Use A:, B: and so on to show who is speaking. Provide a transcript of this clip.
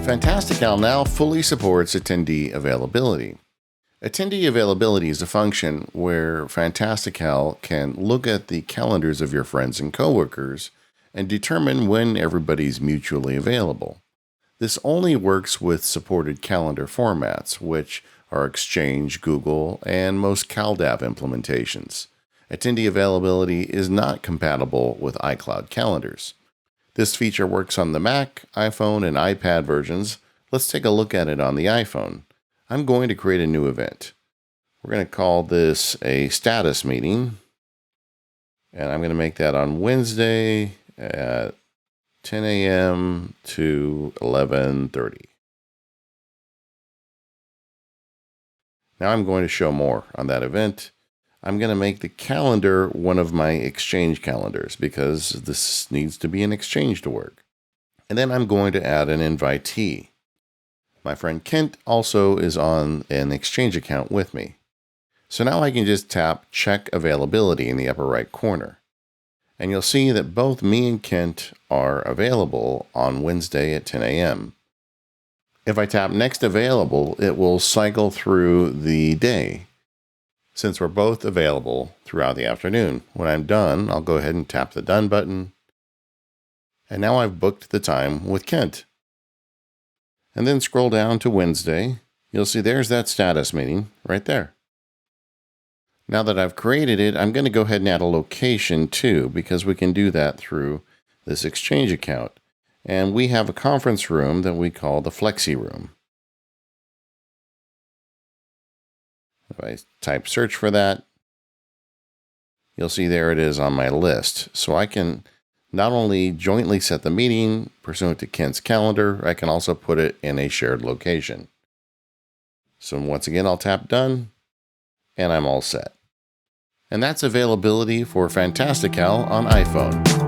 A: Fantastical now fully supports attendee availability. Attendee availability is a function where Fantastical can look at the calendars of your friends and coworkers and determine when everybody's mutually available. This only works with supported calendar formats, which are Exchange, Google, and most CalDAV implementations. Attendee availability is not compatible with iCloud calendars. This feature works on the Mac, iPhone, and iPad versions. Let's take a look at it on the iPhone. I'm going to create a new event. We're going to call this a status meeting. And I'm going to make that on Wednesday at 10 a.m. to 11:30. Now I'm going to show more on that event. I'm going to make the calendar one of my Exchange calendars because this needs to be an Exchange to work. And then I'm going to add an invitee. My friend Kent also is on an Exchange account with me. So now I can just tap Check Availability in the upper right corner. And you'll see that both me and Kent are available on Wednesday at 10 a.m. If I tap Next Available, it will cycle through the day, since we're both available throughout the afternoon. When I'm done, I'll go ahead and tap the Done button. And now I've booked the time with Kent. And then scroll down to Wednesday. You'll see there's that status meeting right there. Now that I've created it, I'm going to go ahead and add a location too, because we can do that through this Exchange account. And we have a conference room that we call the Flexi room. If I type search for that, you'll see there it is on my list. So I can not only jointly set the meeting pursuant to Kent's calendar, I can also put it in a shared location. So once again, I'll tap Done, and I'm all set. And that's availability for Fantastical on iPhone.